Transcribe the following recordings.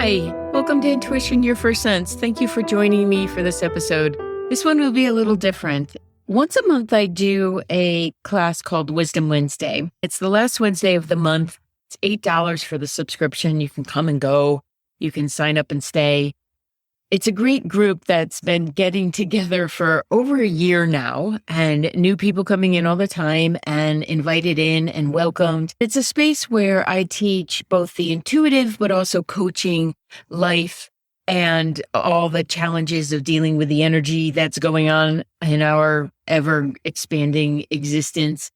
Hi, welcome to Intuition, Your First Sense. Thank you for joining me for this episode. This one will be a little different. Once a month, I do a class called Wisdom Wednesday. It's the last Wednesday of the month. It's $8 for the subscription. You can come and go. You can sign up and stay. It's a great group that's been getting together for over a year now, and new people coming in all the time and invited in and welcomed. It's a space where I teach both the intuitive, but also coaching life and all the challenges of dealing with the energy that's going on in our ever expanding existence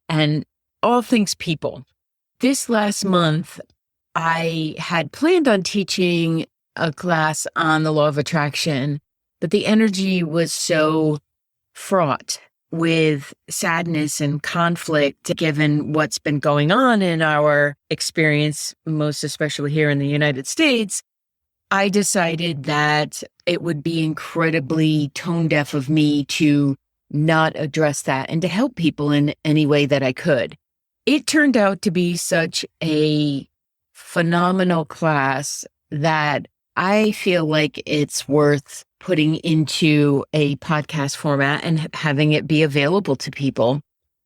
and all things people. This last month, I had planned on teaching a class on the law of attraction, but the energy was so fraught with sadness and conflict, given what's been going on in our experience, most especially here in the United States. I decided that it would be incredibly tone deaf of me to not address that and to help people in any way that I could. It turned out to be such a phenomenal class that I feel like it's worth putting into a podcast format and having it be available to people.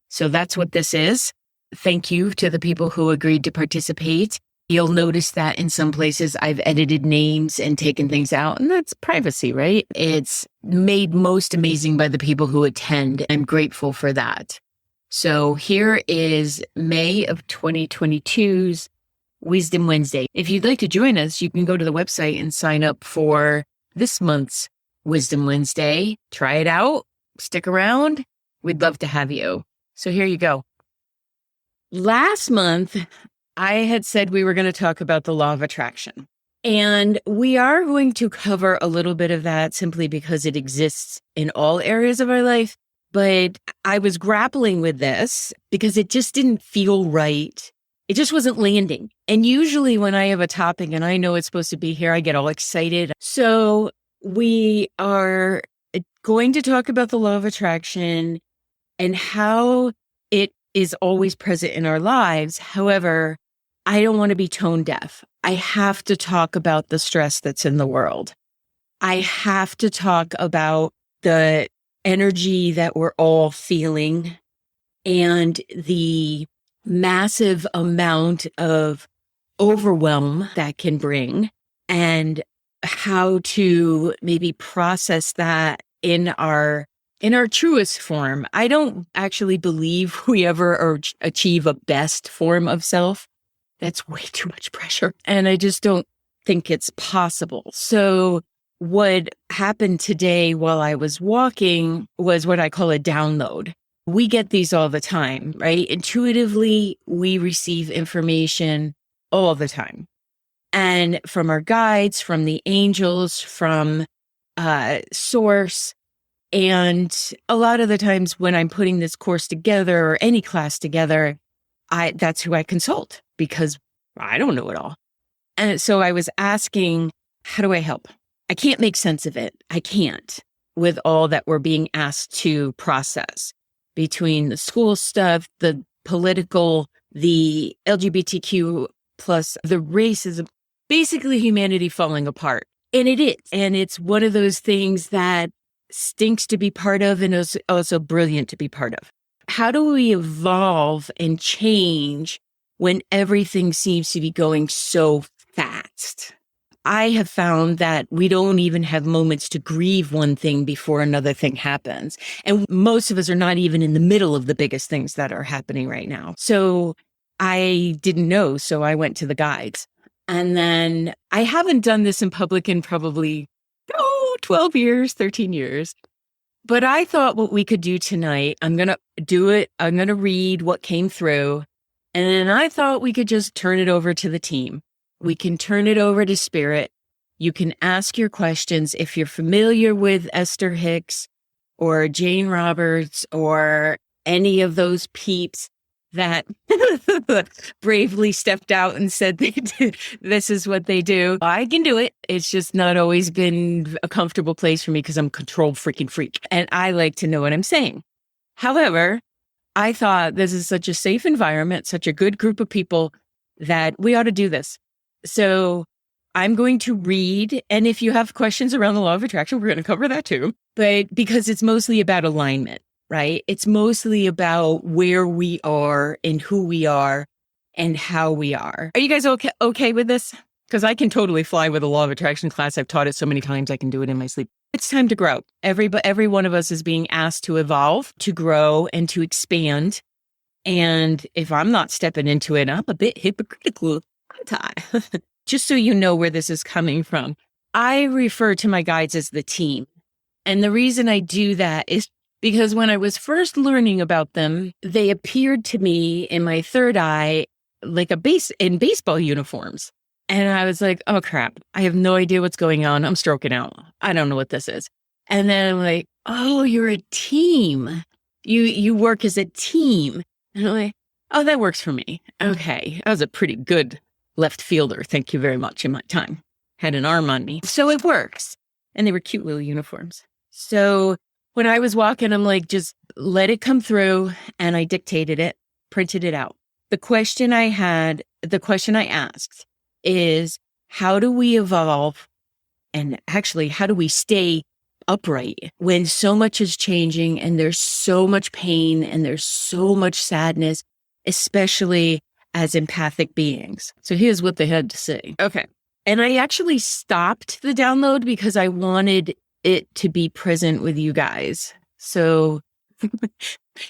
So that's what this is. Thank you to the people who agreed to participate. You'll notice that in some places I've edited names and taken things out, and that's privacy, right? It's made most amazing by the people who attend. I'm grateful for that. So here is May of 2022's Wisdom Wednesday. If you'd like to join us, you can go to the website and sign up for this month's Wisdom Wednesday. Try it out. Stick around. We'd love to have you. So here you go. Last month, I had said we were going to talk about the law of attraction. And we are going to cover a little bit of that simply because it exists in all areas of our life. But I was grappling with this because it just didn't feel right. It just wasn't landing. And usually when I have a topic and I know it's supposed to be here, I get all excited. So we are going to talk about the law of attraction and how it is always present in our lives. However, I don't want to be tone deaf. I have to talk about the stress that's in the world. I have to talk about the energy that we're all feeling and the massive amount of overwhelm that can bring and how to maybe process that in our truest form. I don't actually believe we ever achieve a best form of self. That's way too much pressure. And I just don't think it's possible. So what happened today while I was walking was what I call a download. We get these all the time, right? Intuitively, we receive information all the time. And from our guides, from the angels, from source. And a lot of the times when I'm putting this course together or any class together, that's who I consult because I don't know it all. And so I was asking, how do I help? I can't make sense of it. I can't with all that we're being asked to process. Between the school stuff, the political, the LGBTQ plus the racism, basically humanity falling apart. And it is. And it's one of those things that stinks to be part of and is also brilliant to be part of. How do we evolve and change when everything seems to be going so fast? I have found that we don't even have moments to grieve one thing before another thing happens. And most of us are not even in the middle of the biggest things that are happening right now. So I didn't know. So I went to the guides. And then I haven't done this in public in probably 12 years, 13 years. But I thought what we could do tonight, I'm going to do it. I'm going to read what came through. And then I thought we could just turn it over to the team. We can turn it over to Spirit. You can ask your questions. If you're familiar with Esther Hicks or Jane Roberts or any of those peeps that bravely stepped out and said this is what they do, I can do it. It's just not always been a comfortable place for me because I'm a control freaking freak and I like to know what I'm saying. However, I thought this is such a safe environment, such a good group of people that we ought to do this. So I'm going to read. And if you have questions around the law of attraction, we're going to cover that too. But because it's mostly about alignment, right? It's mostly about where we are and who we are and how we are. Are you guys okay with this? Because I can totally fly with a law of attraction class. I've taught it so many times, I can do it in my sleep. It's time to grow. Every one of us is being asked to evolve, to grow, and to expand. And if I'm not stepping into it, I'm a bit hypocritical, aren't I? Just so you know where this is coming from. I refer to my guides as the team. And the reason I do that is because when I was first learning about them, they appeared to me in my third eye like in baseball uniforms. And I was like, oh crap, I have no idea what's going on. I'm stroking out. I don't know what this is. And then I'm like, oh, you're a team. You work as a team. And I'm like, oh, that works for me. Okay. I was a pretty good left fielder. Thank you very much in my time. Had an arm on me. So it works. And they were cute little uniforms. So when I was walking, I'm like, just let it come through. And I dictated it, printed it out. The question I asked is, how do we evolve? And actually, how do we stay upright when so much is changing and there's so much pain and there's so much sadness, especially as empathic beings? So here's what they had to say. Okay. And I actually stopped the download because I wanted it to be present with you guys. So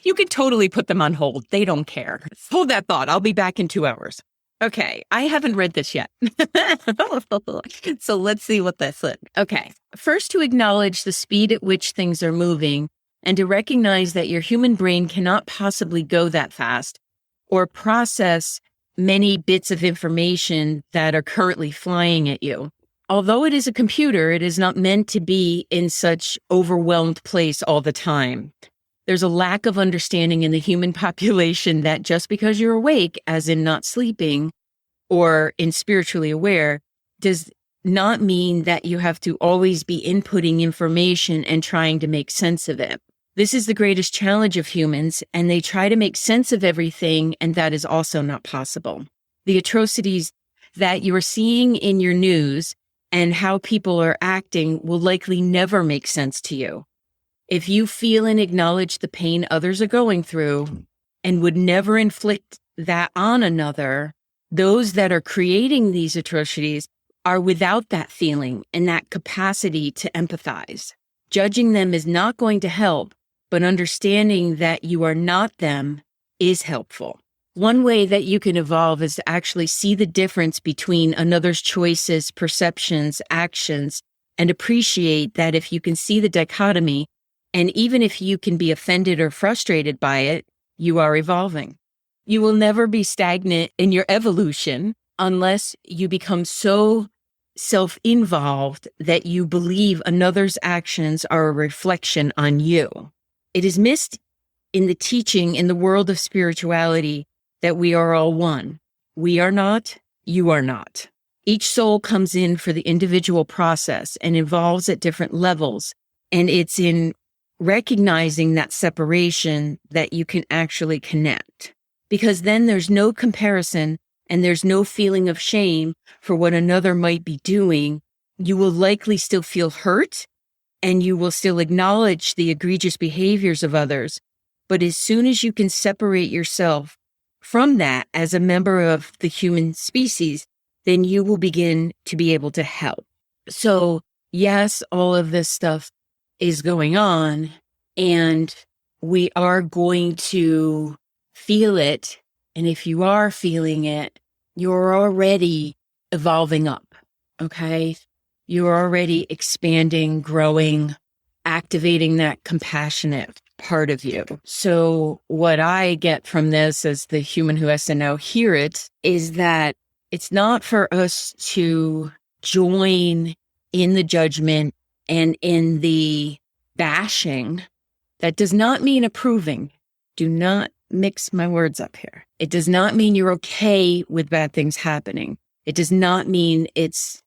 you could totally put them on hold. They don't care. Hold that thought. I'll be back in 2 hours. Okay, I haven't read this yet. So let's see what this is. Okay, first to acknowledge the speed at which things are moving and to recognize that your human brain cannot possibly go that fast or process many bits of information that are currently flying at you. Although it is a computer, it is not meant to be in such overwhelmed place all the time. There's a lack of understanding in the human population that just because you're awake, as in not sleeping, or in spiritually aware, does not mean that you have to always be inputting information and trying to make sense of it. This is the greatest challenge of humans, and they try to make sense of everything, and that is also not possible. The atrocities that you are seeing in your news and how people are acting will likely never make sense to you. If you feel and acknowledge the pain others are going through and would never inflict that on another, those that are creating these atrocities are without that feeling and that capacity to empathize. Judging them is not going to help, but understanding that you are not them is helpful. One way that you can evolve is to actually see the difference between another's choices, perceptions, actions, and appreciate that if you can see the dichotomy, and even if you can be offended or frustrated by it, you are evolving. You will never be stagnant in your evolution unless you become so self-involved that you believe another's actions are a reflection on you. It is missed in the teaching in the world of spirituality that we are all one. We are not, you are not. Each soul comes in for the individual process and evolves at different levels, and it's in recognizing that separation that you can actually connect, because then there's no comparison and there's no feeling of shame for what another might be doing. You will likely still feel hurt and you will still acknowledge the egregious behaviors of others. But as soon as you can separate yourself from that as a member of the human species, then you will begin to be able to help. So yes, all of this stuff is going on, and we are going to feel it. And if you are feeling it, you're already evolving up, okay? You're already expanding, growing, activating that compassionate part of you. So what I get from this as the human who has to now hear it is that it's not for us to join in the judgment and in the bashing. That does not mean approving. Do not mix my words up here. It does not mean you're okay with bad things happening. It does not mean it's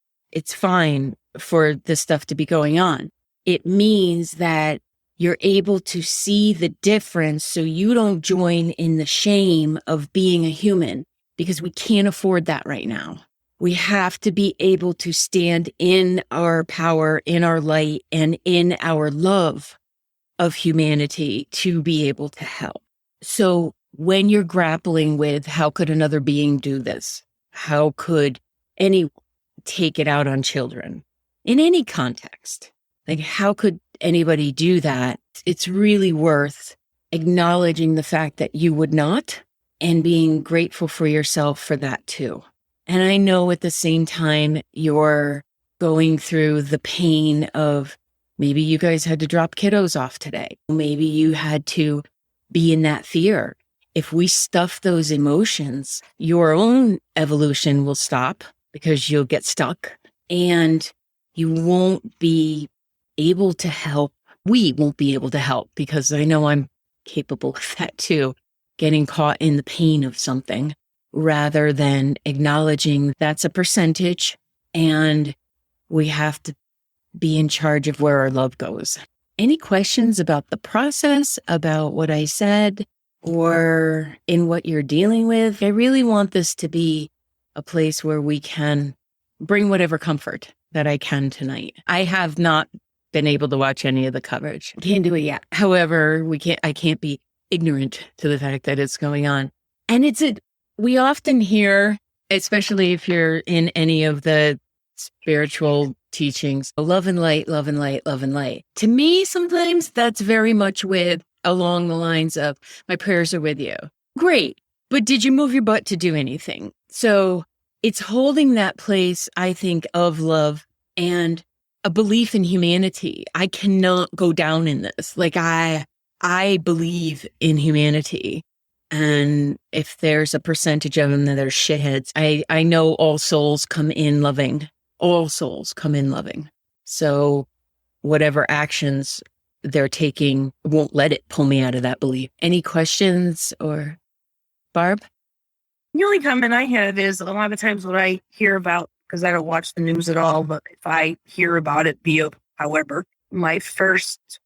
fine for this stuff to be going on. It means that you're able to see the difference so you don't join in the shame of being a human, because we can't afford that right now. We have to be able to stand in our power, in our light, and in our love of humanity to be able to help. So when you're grappling with how could another being do this? How could anyone take it out on children in any context? Like, how could anybody do that? It's really worth acknowledging the fact that you would not and being grateful for yourself for that too. And I know at the same time, you're going through the pain of maybe you guys had to drop kiddos off today. Maybe you had to be in that fear. If we stuff those emotions, your own evolution will stop because you'll get stuck and you won't be able to help. We won't be able to help because I know I'm capable of that too, getting caught in the pain of something rather than acknowledging that's a percentage and we have to be in charge of where our love goes. Any questions about the process, about what I said, or in what you're dealing with? I really want this to be a place where we can bring whatever comfort that I can tonight. I have not been able to watch any of the coverage. Can't do it yet. However, I can't be ignorant to the fact that it's going on. And we often hear, especially if you're in any of the spiritual teachings, love and light, love and light, love and light. To me, sometimes that's very much along the lines of, my prayers are with you. Great. But did you move your butt to do anything? So it's holding that place, I think, of love and a belief in humanity. I cannot go down in this. Like I believe in humanity. And if there's a percentage of them that are shitheads, I know all souls come in loving. All souls come in loving. So whatever actions they're taking won't let it pull me out of that belief. Any questions or Barb? The only comment I had is a lot of times when I hear about, because I don't watch the news at all, but if I hear about it however, my first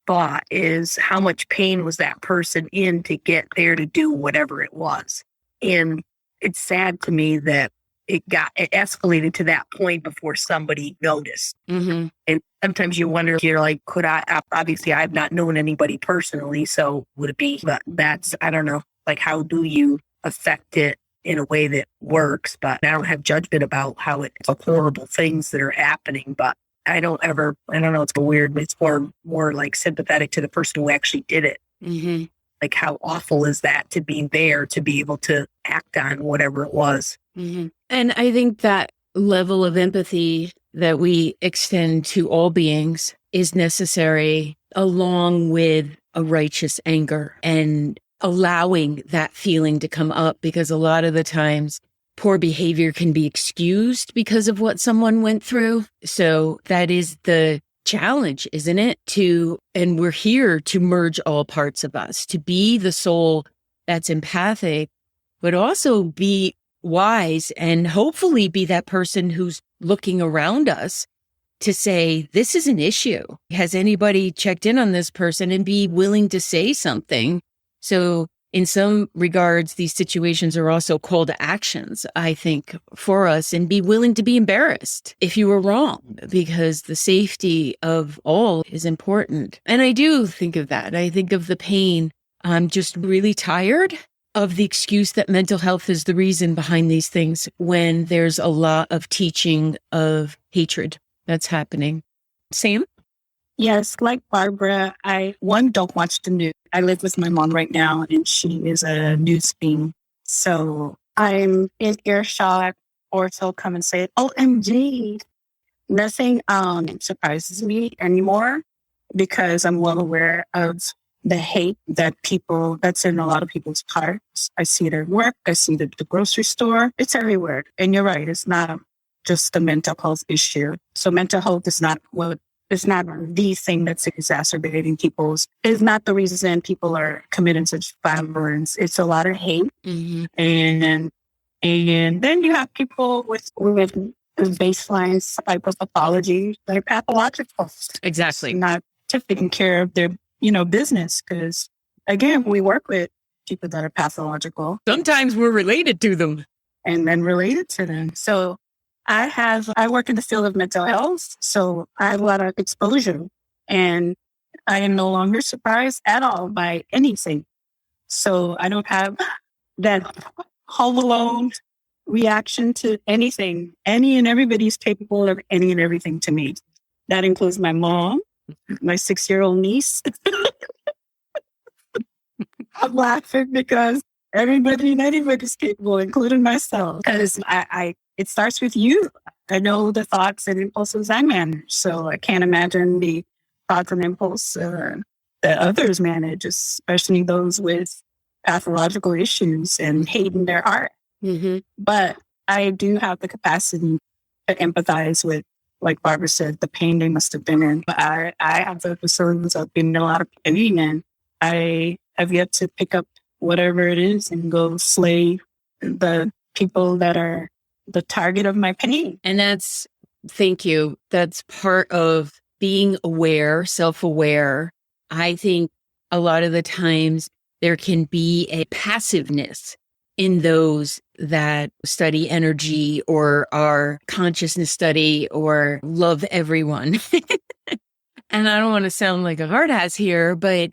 thought is how much pain was that person in to get there to do whatever it was. And it's sad to me that it escalated to that point before somebody noticed. Mm-hmm. And sometimes you wonder, you're like, obviously I've not known anybody personally, so would it be, but I don't know, like how do you affect it in a way that works? But I don't have judgment about how it's horrible things that are happening, but I don't know, it's weird, but it's more like sympathetic to the person who actually did it. Mm-hmm. Like how awful is that to be there, to be able to act on whatever it was. Mm-hmm. And I think that level of empathy that we extend to all beings is necessary along with a righteous anger and allowing that feeling to come up, because a lot of the times poor behavior can be excused because of what someone went through. So that is the challenge, isn't it? And we're here to merge all parts of us, to be the soul that's empathic, but also be wise and hopefully be that person who's looking around us to say, this is an issue. Has anybody checked in on this person, and be willing to say something? So in some regards, these situations are also call to actions, I think, for us, and be willing to be embarrassed if you were wrong, because the safety of all is important. And I do think of that. I think of the pain. I'm just really tired of the excuse that mental health is the reason behind these things when there's a lot of teaching of hatred that's happening. Sam? Yes, like Barbara, I don't watch the news. I live with my mom right now, and she is a news fiend. So I'm in earshot, or she'll come and say, OMG. Nothing surprises me anymore, because I'm well aware of the hate that's in a lot of people's hearts. I see it at work. I see it at the grocery store. It's everywhere. And you're right. It's not just a mental health issue. So mental health is not it's not the thing that's exacerbating it's not the reason people are committing such violence. It's a lot of hate. Mm-hmm. And then you have people with baseline psychopathology, they're pathological. Exactly. Not taking care of their, business. Because again, we work with people that are pathological. Sometimes we're related to them. And then related to them. So I work in the field of mental health, so I have a lot of exposure, and I am no longer surprised at all by anything. So I don't have that home alone reaction to anything. Any and everybody's capable of any and everything to me. That includes my mom, my 6-year-old niece. I'm laughing because everybody and anybody's capable, including myself. Because it starts with you. I know the thoughts and impulses I manage, so I can't imagine the thoughts and impulses that others manage, especially those with pathological issues and hate in their heart. Mm-hmm. But I do have the capacity to empathize with, like Barbara said, the pain they must have been in. But I have the episodes of being in a lot of pain, and I have yet to pick up whatever it is and go slay the people that are the target of my pain. And thank you. That's part of being aware, self-aware. I think a lot of the times there can be a passiveness in those that study energy or are consciousness study or love everyone. And I don't want to sound like a hard ass here, but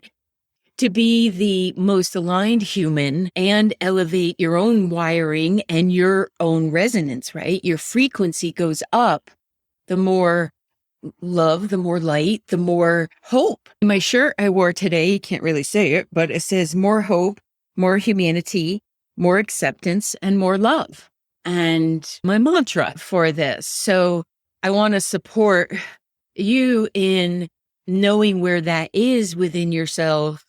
to be the most aligned human and elevate your own wiring and your own resonance, right? Your frequency goes up. The more love, the more light, the more hope. My shirt I wore today, you can't really say it, but it says more hope, more humanity, more acceptance, and more love. And my mantra for this. So I want to support you in knowing where that is within yourself,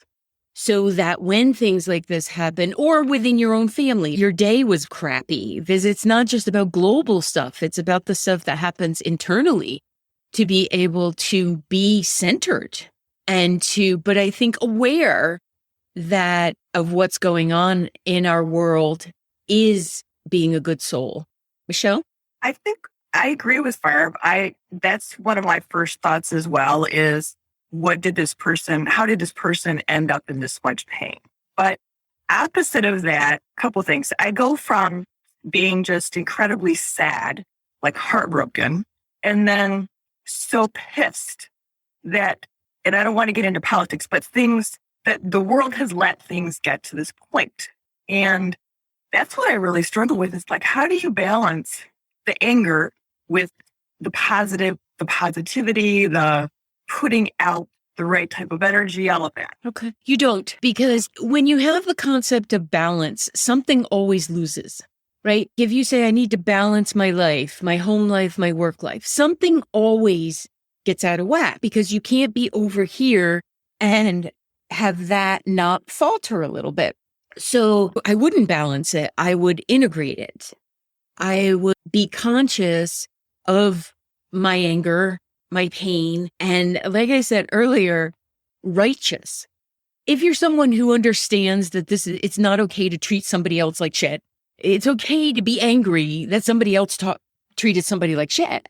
so that when things like this happen, or within your own family, your day was crappy, because it's not just about global stuff. It's about the stuff that happens internally, to be able to be centered but I think aware that of what's going on in our world is being a good soul. Michelle? I think I agree with Barb. That's one of my first thoughts as well is, how did this person end up in this much pain? But opposite of that, a couple things. I go from being just incredibly sad, like heartbroken, and then so pissed that, and I don't want to get into politics, but things that the world has let things get to this point. And that's what I really struggle with is like, how do you balance the anger with the positivity, the putting out the right type of energy, all of that? Okay. You don't, because when you have the concept of balance, something always loses, right? If you say, I need to balance my life, my home life, my work life, something always gets out of whack, because you can't be over here and have that not falter a little bit. So I wouldn't balance it. I would integrate it. I would be conscious of my anger, my pain, and like I said earlier, righteous. If you're someone who understands that it's not okay to treat somebody else like shit, it's okay to be angry that somebody else treated somebody like shit.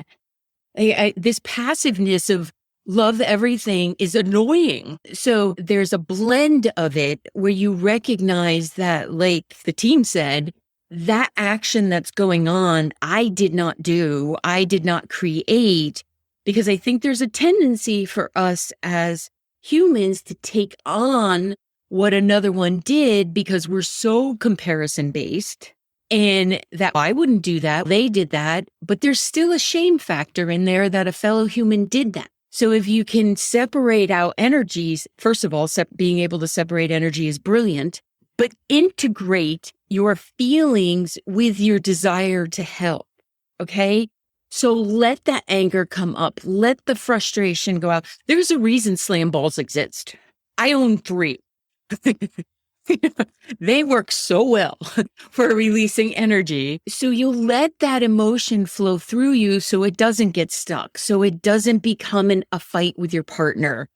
This passiveness of love everything is annoying. So there's a blend of it where you recognize that, like the team said, that action that's going on, I did not do, I did not create, because I think there's a tendency for us as humans to take on what another one did because we're so comparison based. And that I wouldn't do that. They did that, but there's still a shame factor in there that a fellow human did that. So if you can separate out energies, first of all, being able to separate energy is brilliant, but integrate your feelings with your desire to help. Okay. So let that anger come up. Let the frustration go out. There's a reason slam balls exist. I own 3. They work so well for releasing energy. So you'll let that emotion flow through you so it doesn't get stuck. So it doesn't become a fight with your partner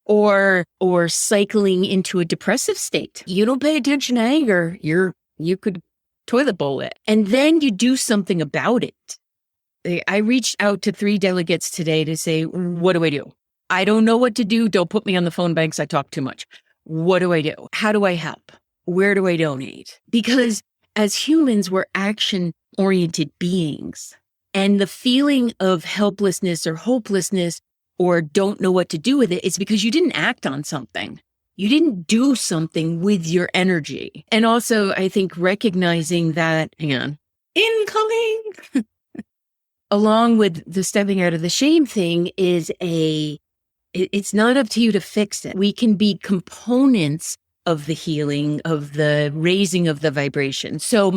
or cycling into a depressive state. You don't pay attention to anger, you could toilet bowl it. And then you do something about it. I reached out to 3 delegates today to say, what do I do? I don't know what to do. Don't put me on the phone banks. I talk too much. What do I do? How do I help? Where do I donate? Because as humans, we're action-oriented beings. And the feeling of helplessness or hopelessness or don't know what to do with it is because you didn't act on something. You didn't do something with your energy. And also, I think recognizing that, hang on, incoming, along with the stepping out of the shame thing is it's not up to you to fix it. We can be components of the healing, of the raising of the vibration. So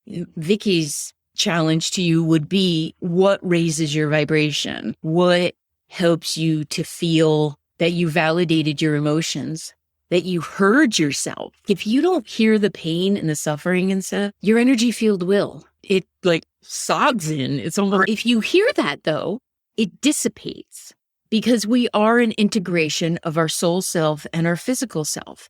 Vicky's challenge to you would be, what raises your vibration? What helps you to feel that you validated your emotions, that you heard yourself? If you don't hear the pain and the suffering and stuff, your energy field will. It like sogs in. It's almost, if you hear that though, it dissipates because we are an integration of our soul self and our physical self.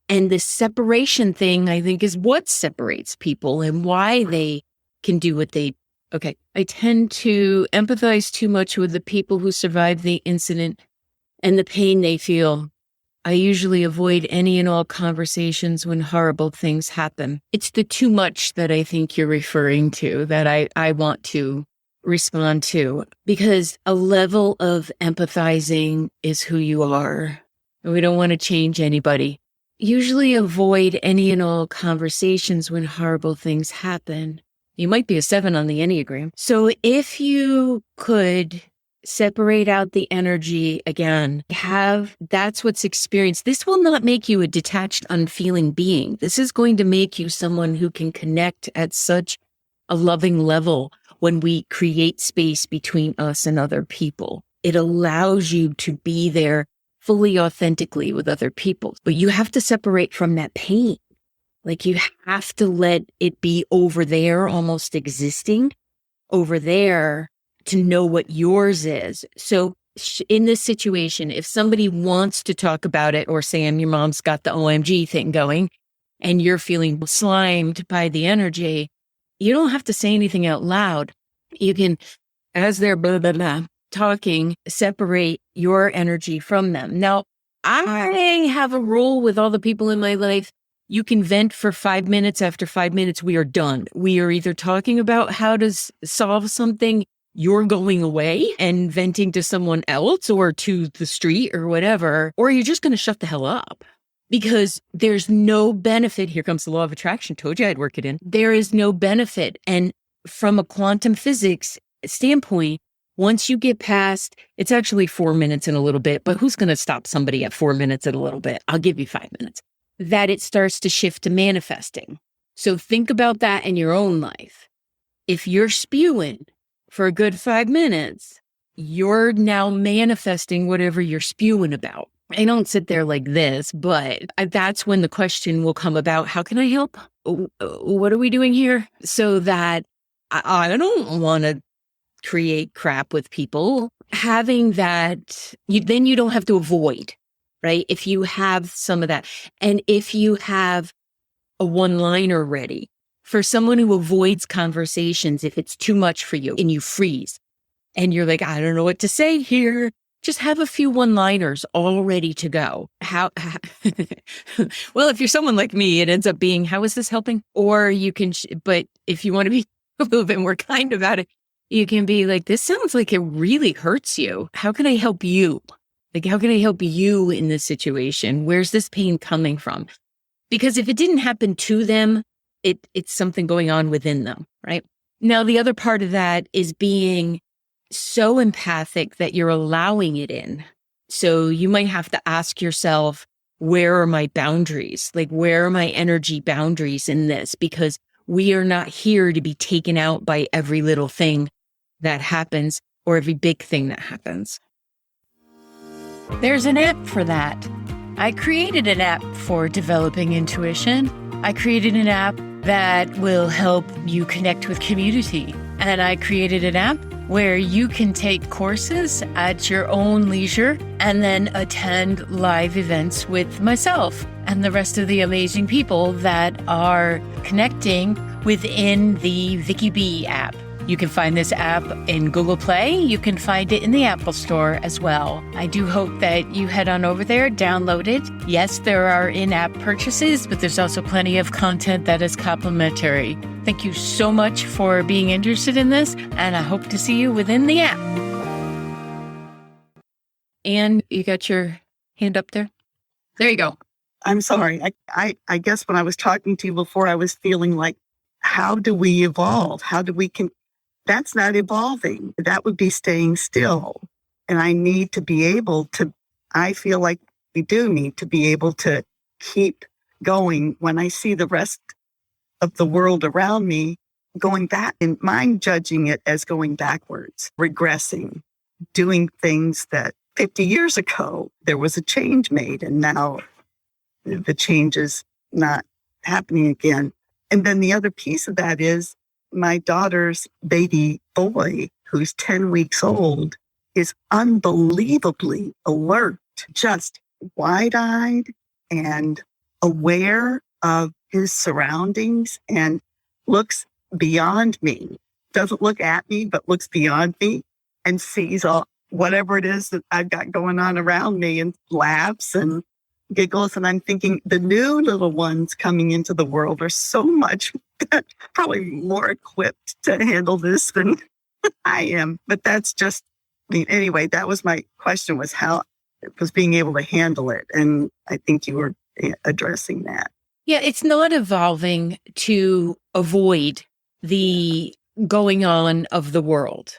And the separation thing, I think, is what separates people and why they can do what they. Okay. I tend to empathize too much with the people who survived the incident and the pain they feel. I usually avoid any and all conversations when horrible things happen. It's the too much that I think you're referring to that I want to respond to, because a level of empathizing is who you are. And we don't want to change anybody. Usually avoid any and all conversations when horrible things happen. You might be a 7 on the Enneagram. So if you could separate out the energy again, that's what's experienced. This will not make you a detached, unfeeling being. This is going to make you someone who can connect at such a loving level when we create space between us and other people. It allows you to be there fully authentically with other people, but you have to separate from that pain. Like you have to let it be over there, almost existing over there, to know what yours is. So in this situation, if somebody wants to talk about it, or Sam, your mom's got the OMG thing going and you're feeling slimed by the energy, you don't have to say anything out loud. You can, as they're blah, blah, blah, talking, separate your energy from them. Now, I have a rule with all the people in my life. You can vent for 5 minutes. After 5 minutes, we are done. We are either talking about how to solve something, you're going away and venting to someone else or to the street or whatever, or you're just going to shut the hell up because there's no benefit. Here comes the law of attraction. Told you I'd work it in. There is no benefit. And from a quantum physics standpoint, once you get past, it's actually 4 minutes and a little bit, but who's going to stop somebody at 4 minutes and a little bit? I'll give you 5 minutes. That it starts to shift to manifesting. So think about that in your own life. If you're spewing for a good 5 minutes, you're now manifesting whatever you're spewing about. I don't sit there like this, but that's when the question will come about, how can I help? What are we doing here? So that I don't want to create crap with people. Having that, then you don't have to avoid, right? If you have some of that, and if you have a one-liner ready, for someone who avoids conversations, if it's too much for you and you freeze and you're like, I don't know what to say here, just have a few one-liners all ready to go. Well, if you're someone like me, it ends up being, how is this helping? Or you can, but if you want to be a little bit more kind about it, you can be like, this sounds like it really hurts you. How can I help you? Like, how can I help you in this situation? Where's this pain coming from? Because if it didn't happen to them, it's something going on within them, right? Now, the other part of that is being so empathic that you're allowing it in. So you might have to ask yourself, where are my boundaries? Like, where are my energy boundaries in this? Because we are not here to be taken out by every little thing that happens or every big thing that happens. There's an app for that. I created an app for developing intuition. I created an app that will help you connect with community. And I created an app where you can take courses at your own leisure and then attend live events with myself and the rest of the amazing people that are connecting within the Vicky B app. You can find this app in Google Play. You can find it in the Apple Store as well. I do hope that you head on over there, download it. Yes, there are in-app purchases, but there's also plenty of content that is complimentary. Thank you so much for being interested in this, and I hope to see you within the app. And you got your hand up there? There you go. I'm sorry. I guess when I was talking to you before, I was feeling like, how do we evolve? How do we That's not evolving. That would be staying still. And I need to be able to, I feel like we do need to be able to keep going when I see the rest of the world around me going back, and mind judging it as going backwards, regressing, doing things that 50 years ago, there was a change made, and now the change is not happening again. And then the other piece of that is my daughter's baby boy, who's 10 weeks old, is unbelievably alert, just wide-eyed and aware of his surroundings and looks beyond me. Doesn't look at me, but looks beyond me and sees all whatever it is that I've got going on around me and laughs and giggles. And I'm thinking the new little ones coming into the world are so much, probably more equipped to handle this than I am. But that's just, anyway, that was my question, was how it was being able to handle it. And I think you were addressing that. Yeah, it's not evolving to avoid the going on of the world.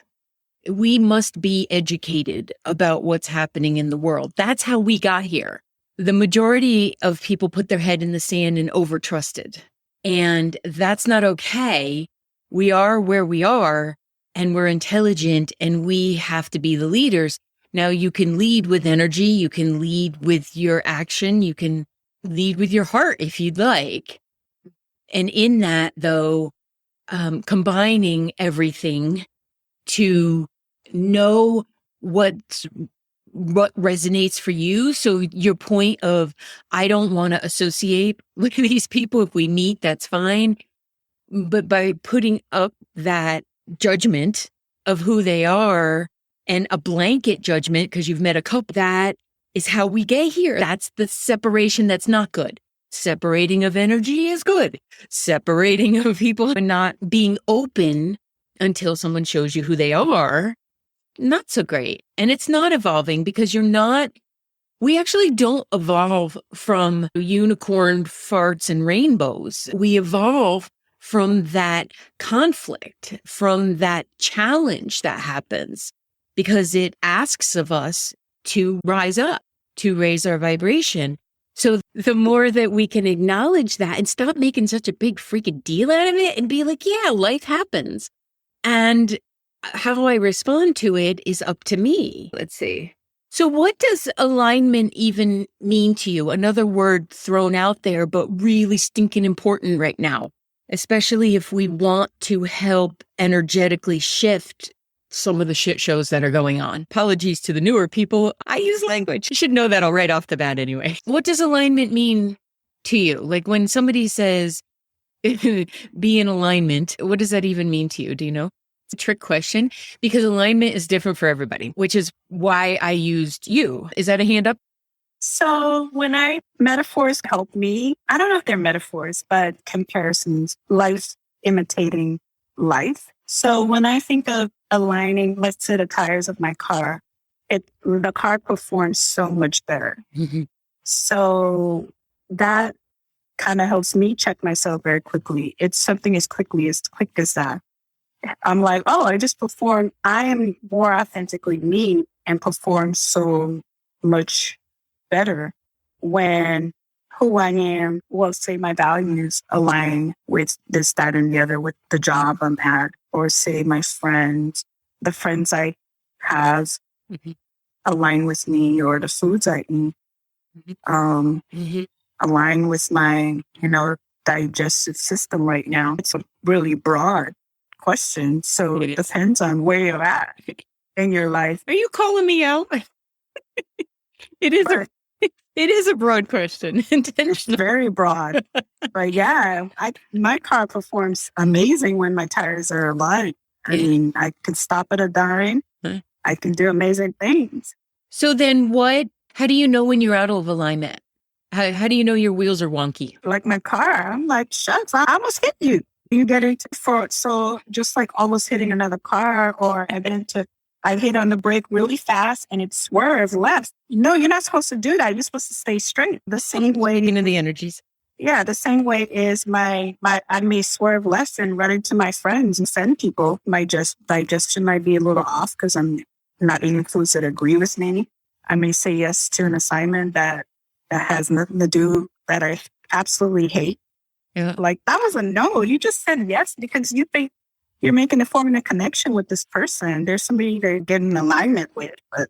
We must be educated about what's happening in the world. That's how we got here. The majority of people put their head in the sand and overtrusted. And that's not okay. We are where we are, and we're intelligent, and we have to be the leaders. Now, you can lead with energy. You can lead with your action. You can lead with your heart if you'd like. And in that, though, combining everything to know what resonates for you. So your point of, I don't want to associate with these people. If we meet, that's fine. But by putting up that judgment of who they are and a blanket judgment, because you've met a couple, that is how we get here. That's the separation that's not good. Separating of energy is good. Separating of people and not being open until someone shows you who they are, not so great. And it's not evolving because we actually don't evolve from unicorn farts and rainbows. We evolve from that conflict, from that challenge that happens, because it asks of us to rise up, to raise our vibration. So the more that we can acknowledge that and stop making such a big freaking deal out of it and be like, yeah, life happens. And how I respond to it is up to me. Let's see. So what does alignment even mean to you? Another word thrown out there, but really stinking important right now, especially if we want to help energetically shift some of the shit shows that are going on. Apologies to the newer people. I use language. You should know that all right off the bat anyway. What does alignment mean to you? Like when somebody says, be in alignment, what does that even mean to you? Do you know? It's a trick question because alignment is different for everybody, which is why I used you. Is that a hand up? So when metaphors help me, I don't know if they're metaphors, but comparisons, life imitating life. So when I think of aligning, let's say the tires of my car, the car performs so much better. Mm-hmm. So that kind of helps me check myself very quickly. It's something as quick as that. I'm like, oh, I just performed. I am more authentically me and perform so much better when who I am, well, say my values align with this, that, and the other, with the job I'm at, or say my friends, the friends I have mm-hmm. align with me, or the foods I eat align with my, digestive system right now. It's a really broad question. So it depends on where you're at in your life. Are you calling me out? It is a broad question. It's very broad. But yeah, my car performs amazing when my tires are aligned. I mean, I could stop at a dime. Huh. I can do amazing things. So then how do you know when you're out of alignment? How do you know your wheels are wonky? Like my car, I'm like, shucks, I almost hit you. You get into for so just like almost hitting another car, or I hit on the brake really fast and it swerves left. No, you're not supposed to do that. You're supposed to stay straight. The same way, The energies. yeah, the same way is I may swerve left and run into my friends and send people. My digestion might be a little off because I'm not eating foods that agree with me. I may say yes to an assignment that has nothing to do that I absolutely hate. Yeah. Like, that was a no. You just said yes because you think you're forming a connection with this person. There's somebody to get in alignment with, but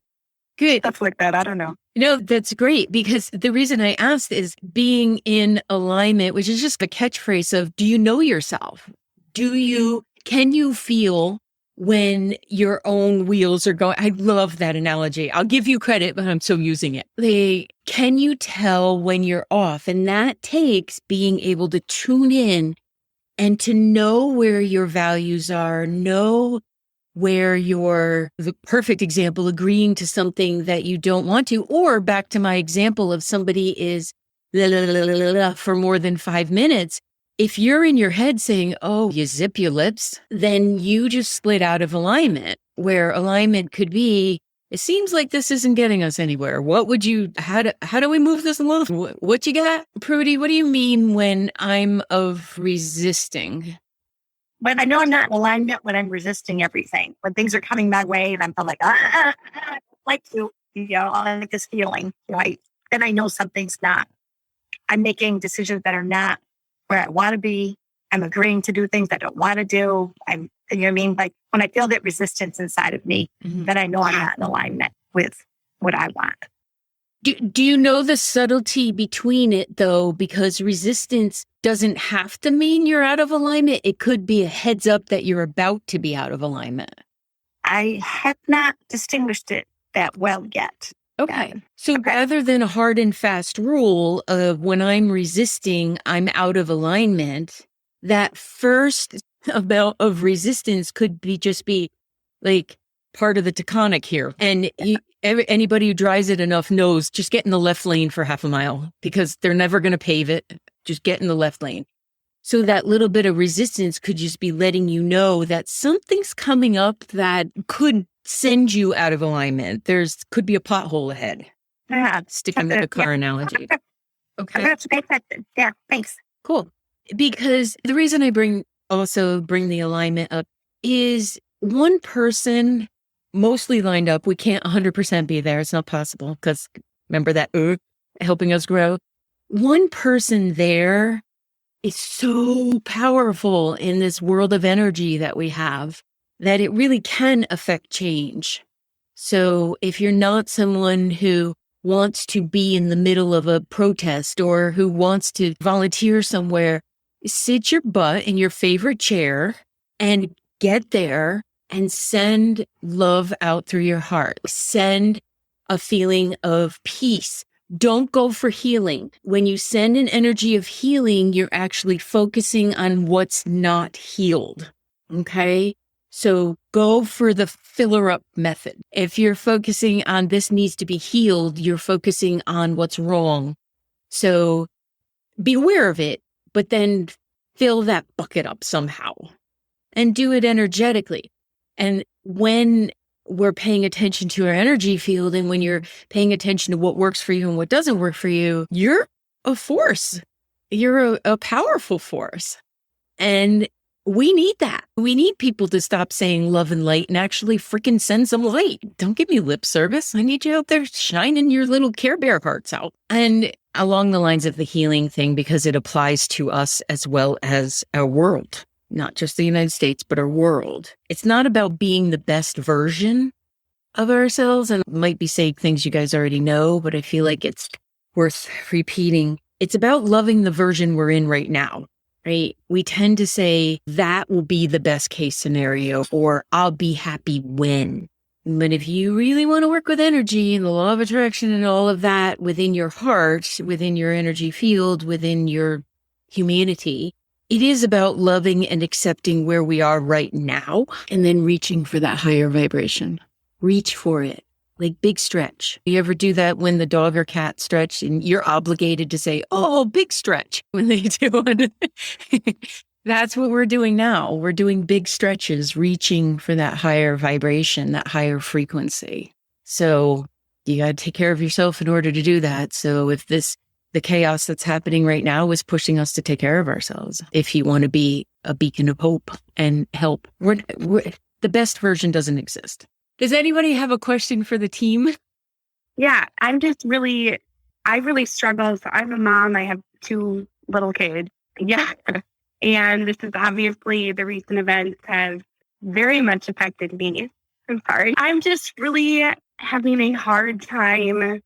Good. stuff like that, I don't know. No, that's great, because the reason I asked is being in alignment, which is just a catchphrase of, do you know yourself? Can you feel when your own wheels are going? I love that analogy. I'll give you credit, but I'm still using it. Can you tell when you're off? And that takes being able to tune in and to know where your values are, know where the perfect example, agreeing to something that you don't want to, or back to my example of somebody is for more than 5 minutes. If you're in your head saying, oh, you zip your lips, then you just slid out of alignment, where alignment could be, it seems like this isn't getting us anywhere. How do we move this along? What you got? Prudy, what do you mean when I'm of resisting? But I know I'm not in alignment when I'm resisting everything. When things are coming my way and I'm like, like to, I like this feeling, right? Then I know something's not. I'm making decisions that are not where I want to be. I'm agreeing to do things I don't want to do. You know what I mean? Like, when I feel that resistance inside of me, then I know I'm not in alignment with what I want. Do you know the subtlety between it, though? Because resistance doesn't have to mean you're out of alignment. It could be a heads up that you're about to be out of alignment. I have not distinguished it that well yet. Okay. So rather than a hard and fast rule of when I'm resisting, I'm out of alignment, that first amount of resistance could just be like part of the taconic here. And anybody who drives it enough knows, just get in the left lane for half a mile, because they're never going to pave it. Just get in the left lane. So that little bit of resistance could just be letting you know that something's coming up that could send you out of alignment. Could be a pothole ahead. Yeah. Sticking with the car analogy. Okay. That's a great question. Yeah, thanks. Cool. Because the reason I bring the alignment up is one person mostly lined up. We can't 100% be there. It's not possible, because remember that helping us grow. One person there is so powerful in this world of energy that we have that it really can affect change. So if you're not someone who wants to be in the middle of a protest or who wants to volunteer somewhere, sit your butt in your favorite chair and get there and send love out through your heart. Send a feeling of peace. Don't go for healing. When you send an energy of healing, you're actually focusing on what's not healed. Okay? So go for the filler up method. If you're focusing on this needs to be healed, you're focusing on what's wrong. So be aware of it, but then fill that bucket up somehow and do it energetically. And when we're paying attention to our energy field, and when you're paying attention to what works for you and what doesn't work for you, you're a force. You're a powerful force. And we need that. We need people to stop saying love and light and actually freaking send some light. Don't give me lip service. I need you out there shining your little Care Bear hearts out. And along the lines of the healing thing, because it applies to us as well as our world, not just the United States, but our world. It's not about being the best version of ourselves. And I might be saying things you guys already know, but I feel like it's worth repeating. It's about loving the version we're in right now. Right? We tend to say that will be the best case scenario, or I'll be happy when. But if you really want to work with energy and the law of attraction and all of that within your heart, within your energy field, within your humanity, it is about loving and accepting where we are right now and then reaching for that higher vibration. Reach for it. Like big stretch. You ever do that when the dog or cat stretch and you're obligated to say, oh, big stretch when they do it? That's what we're doing now. We're doing big stretches, reaching for that higher vibration, that higher frequency. So you got to take care of yourself in order to do that. So if the chaos that's happening right now is pushing us to take care of ourselves, if you want to be a beacon of hope and help, the best version doesn't exist. Does anybody have a question for the team? Yeah, I really struggle. So I'm a mom. I have 2 little kids. Yeah. And this is obviously the recent events have very much affected me. I'm sorry. I'm just really having a hard time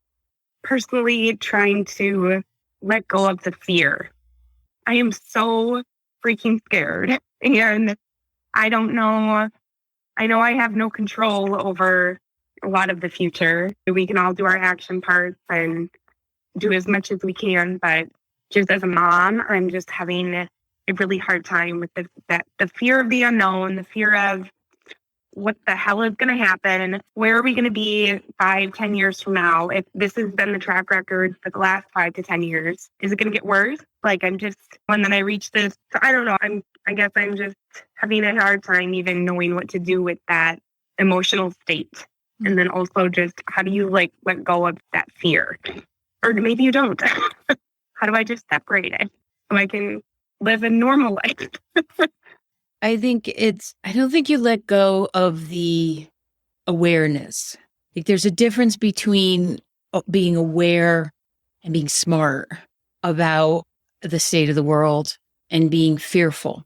personally trying to let go of the fear. I am so freaking scared. And I don't know. I know I have no control over a lot of the future. We can all do our action parts and do as much as we can. But just as a mom, I'm just having a really hard time with the fear of the unknown, the fear of what the hell is going to happen? Where are we going to be 5-10 years from now? If this has been the track record for the last 5 to 10 years, is it going to get worse? Like when then I reach this, I don't know. I guess I'm just having a hard time even knowing what to do with that emotional state. And then also just how do you let go of that fear? Or maybe you don't. How do I just separate it so I can live a normal life? I don't think you let go of the awareness. Like there's a difference between being aware and being smart about the state of the world and being fearful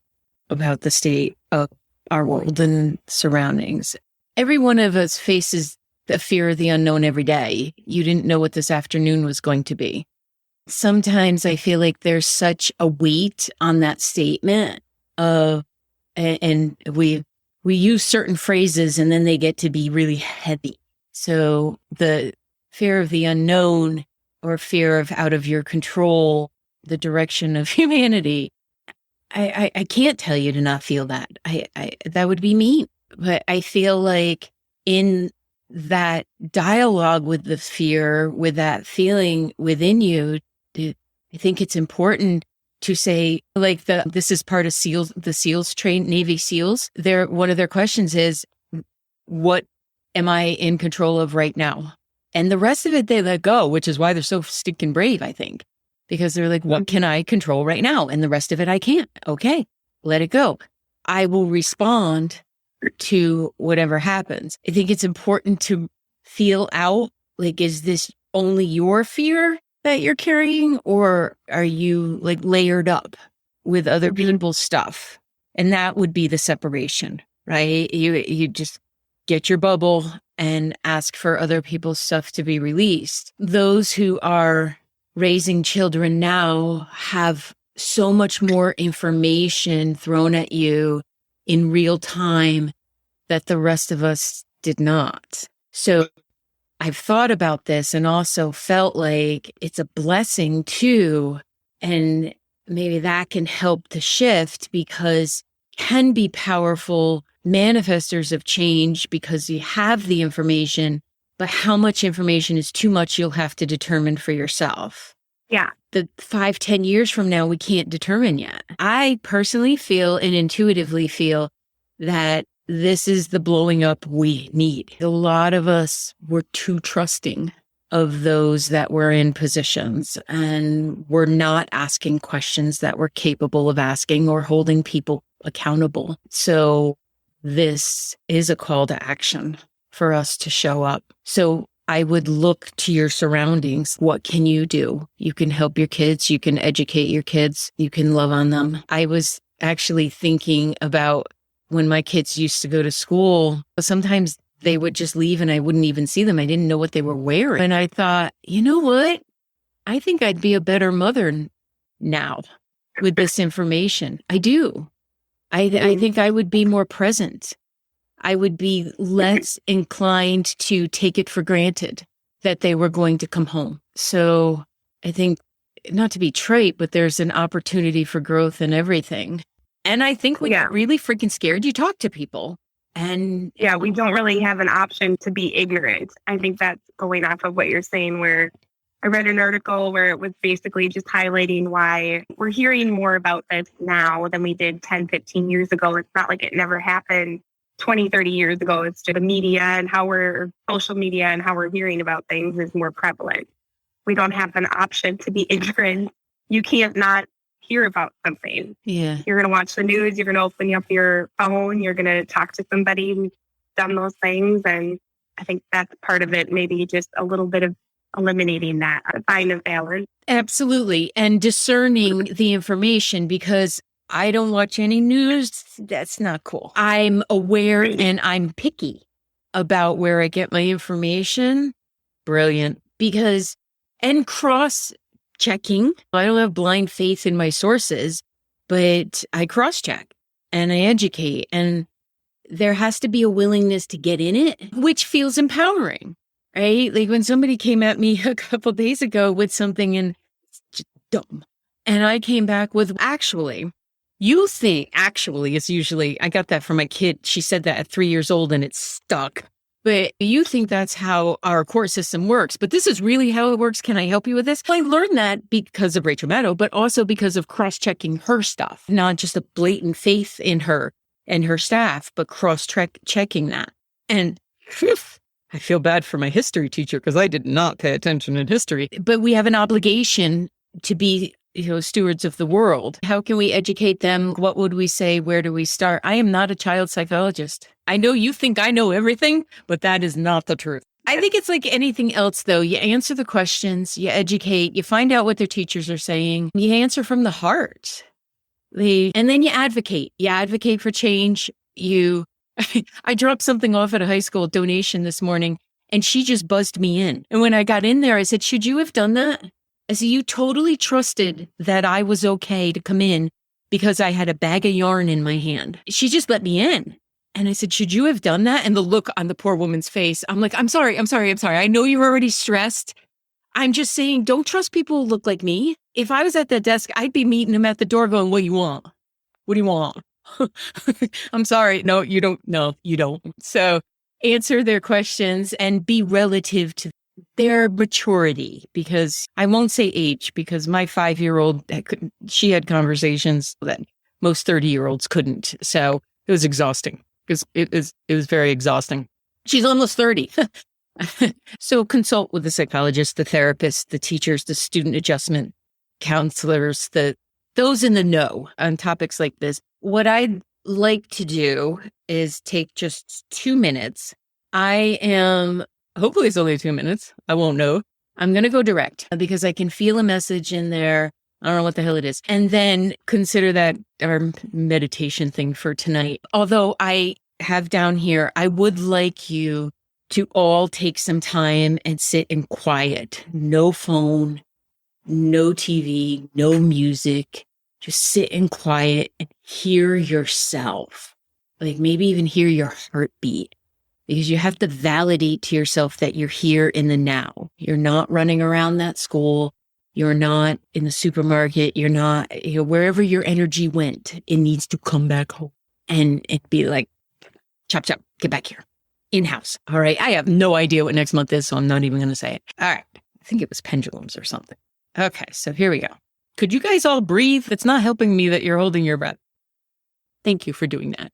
about the state of our world and surroundings. Every one of us faces the fear of the unknown every day. You didn't know what this afternoon was going to be. Sometimes I feel like there's such a weight on that statement of, and we use certain phrases and then they get to be really heavy. So the fear of the unknown or fear of out of your control, the direction of humanity, I can't tell you to not feel that. That would be mean. But I feel like in that dialogue with the fear, with that feeling within you, I think it's important to say, like this is part of the SEALs train, Navy SEALs. One of their questions is, what am I in control of right now? And the rest of it they let go, which is why they're so stinking brave, I think, because they're like, what can I control right now? And the rest of it I can't. Okay, let it go. I will respond to whatever happens. I think it's important to feel out, like, is this only your fear that you're carrying, or are you like layered up with other people's stuff? And that would be the separation, right? You just get your bubble and ask for other people's stuff to be released. Those who are raising children now have so much more information thrown at you in real time that the rest of us did not. So I've thought about this and also felt like it's a blessing too. And maybe that can help to shift, because can be powerful manifestors of change because you have the information, but how much information is too much, you'll have to determine for yourself. Yeah. The 5-10 years from now, we can't determine yet. I personally feel and intuitively feel that this is the blowing up we need. A lot of us were too trusting of those that were in positions, and we're not asking questions that we're capable of asking or holding people accountable. So this is a call to action for us to show up. So I would look to your surroundings. What can you do? You can help your kids. You can educate your kids. You can love on them. I was actually thinking about when my kids used to go to school, sometimes they would just leave and I wouldn't even see them. I didn't know what they were wearing. And I thought, you know what? I think I'd be a better mother now with this information. I do. I think I would be more present. I would be less inclined to take it for granted that they were going to come home. So I think not to be trite, but there's an opportunity for growth in everything. And I think when you're really freaking scared, you talk to people. And yeah, we don't really have an option to be ignorant. I think that's going off of what you're saying, where I read an article where it was basically just highlighting why we're hearing more about this now than we did 10, 15 years ago. It's not like it never happened 20, 30 years ago. It's just the media and social media and how we're hearing about things is more prevalent. We don't have an option to be ignorant. You can't not hear about something. yeah, You're going to watch the news. You're going to open up your phone. You're going to talk to somebody who's done those things. And I think that's part of it. Maybe just a little bit of eliminating that, find a balance. absolutely. And discerning the information, because I don't watch any news. That's not cool. I'm aware and I'm picky about where I get my information. Brilliant. And cross-checking. I don't have blind faith in my sources, but I cross-check and I educate. And there has to be a willingness to get in it, which feels empowering, right? Like when somebody came at me a couple of days ago with something and it's just dumb. And I came back with, actually is usually, I got that from my kid. She said that at 3 years old and it stuck. But you think that's how our court system works. But this is really how it works. Can I help you with this? I learned that because of Rachel Maddow, but also because of cross-checking her stuff, not just a blatant faith in her and her staff, but cross-checking that. And I feel bad for my history teacher because I did not pay attention in history. But we have an obligation to be stewards of the world. How can we educate them? What would we say? Where do we start? I am not a child psychologist. I know you think I know everything, but that is not the truth. I think it's like anything else, though. You answer the questions, you educate, you find out what their teachers are saying, you answer from the heart. And then you advocate. You advocate for change. I dropped something off at a high school donation this morning, and she just buzzed me in. And when I got in there, I said, should you have done that? I said, you totally trusted that I was okay to come in because I had a bag of yarn in my hand. She just let me in. And I said, should you have done that? And the look on the poor woman's face, I'm like, I'm sorry. I know you're already stressed. I'm just saying, don't trust people who look like me. If I was at that desk, I'd be meeting them at the door going, what do you want? What do you want? I'm sorry. No, you don't. No, you don't. So answer their questions and be relative to their maturity, because I won't say age, because my 5-year-old, she had conversations that most 30-year-olds couldn't. So it was exhausting. It was very exhausting. She's almost 30. So consult with the psychologist, the therapist, the teachers, the student adjustment counselors, those in the know on topics like this. What I'd like to do is take just 2 minutes. Hopefully it's only 2 minutes. I won't know. I'm going to go direct because I can feel a message in there. I don't know what the hell it is. And then consider that our meditation thing for tonight. Although I have down here, I would like you to all take some time and sit in quiet. No phone, no TV, no music. Just sit in quiet and hear yourself. Like maybe even hear your heartbeat. Because you have to validate to yourself that you're here in the now. You're not running around that school. You're not in the supermarket. You're not, wherever your energy went, it needs to come back home. And it'd be like, chop, chop, get back here. In-house. All right. I have no idea what next month is, so I'm not even going to say it. All right. I think it was pendulums or something. Okay. So here we go. Could you guys all breathe? It's not helping me that you're holding your breath. Thank you for doing that.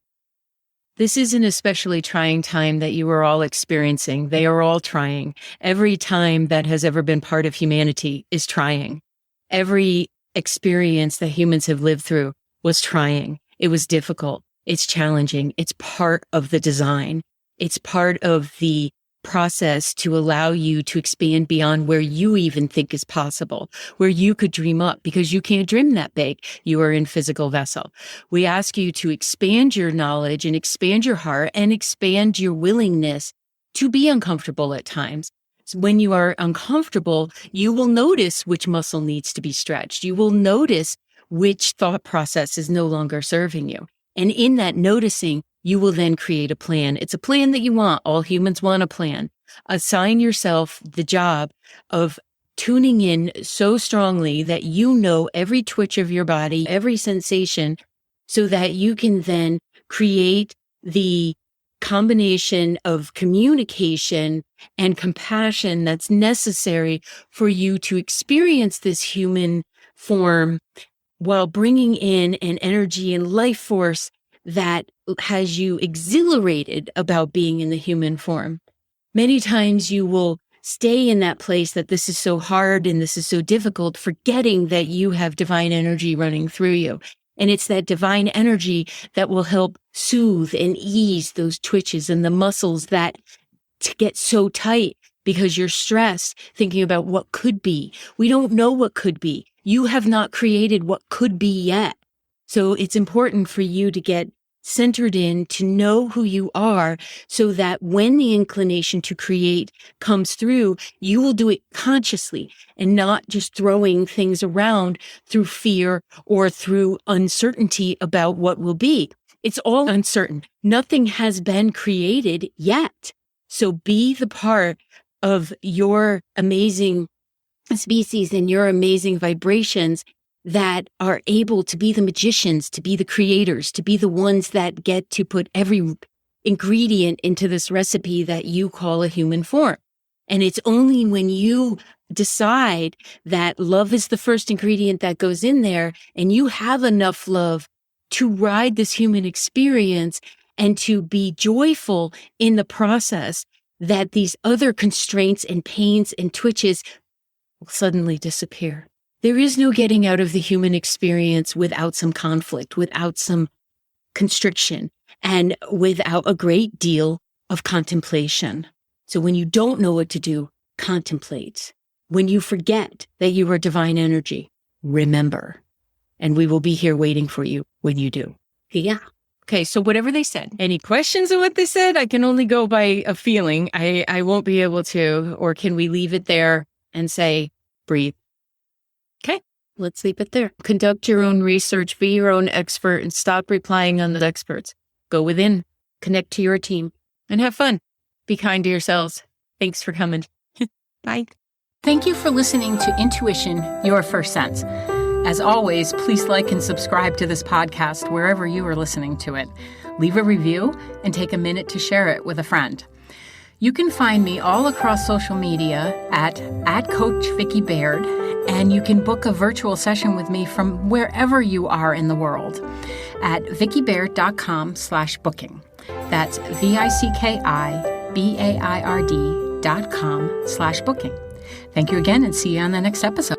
This is an especially trying time that you are all experiencing. They are all trying. Every time that has ever been part of humanity is trying. Every experience that humans have lived through was trying. It was difficult. It's challenging. It's part of the design. It's part of the process to allow you to expand beyond where you even think is possible, where you could dream up, because you can't dream that big. You are in physical vessel. We ask you to expand your knowledge and expand your heart and expand your willingness to be uncomfortable at times. So when you are uncomfortable, you will notice which muscle needs to be stretched. You will notice which thought process is no longer serving you. And in that noticing, you will then create a plan. It's a plan that you want. All humans want a plan. Assign yourself the job of tuning in so strongly that you know every twitch of your body, every sensation, so that you can then create the combination of communication and compassion that's necessary for you to experience this human form while bringing in an energy and life force that has you exhilarated about being in the human form. Many times you will stay in that place that this is so hard and this is so difficult, forgetting that you have divine energy running through you. And it's that divine energy that will help soothe and ease those twitches and the muscles that get so tight because you're stressed thinking about what could be. We don't know what could be. You have not created what could be yet. So it's important for you to get centered in, to know who you are, so that when the inclination to create comes through, you will do it consciously and not just throwing things around through fear or through uncertainty about what will be. It's all uncertain. Nothing has been created yet. So be the part of your amazing species and your amazing vibrations that are able to be the magicians, to be the creators, to be the ones that get to put every ingredient into this recipe that you call a human form. And it's only when you decide that love is the first ingredient that goes in there and you have enough love to ride this human experience and to be joyful in the process that these other constraints and pains and twitches will suddenly disappear. There is no getting out of the human experience without some conflict, without some constriction, and without a great deal of contemplation. So when you don't know what to do, contemplate. When you forget that you are divine energy, remember. And we will be here waiting for you when you do. Yeah. Okay, so whatever they said, any questions on what they said? I can only go by a feeling. I won't be able to, or can we leave it there and say, breathe? Okay, let's leave it there. Conduct your own research, be your own expert, and stop relying on the experts. Go within, connect to your team, and have fun. Be kind to yourselves. Thanks for coming. Bye. Thank you for listening to Intuition, Your First Sense. As always, please like and subscribe to this podcast wherever you are listening to it. Leave a review and take a minute to share it with a friend. You can find me all across social media at Coach Vicki Baird, and you can book a virtual session with me from wherever you are in the world at vickibaird.com/booking. That's VICKIBAIRD.com/booking. Thank you again and see you on the next episode.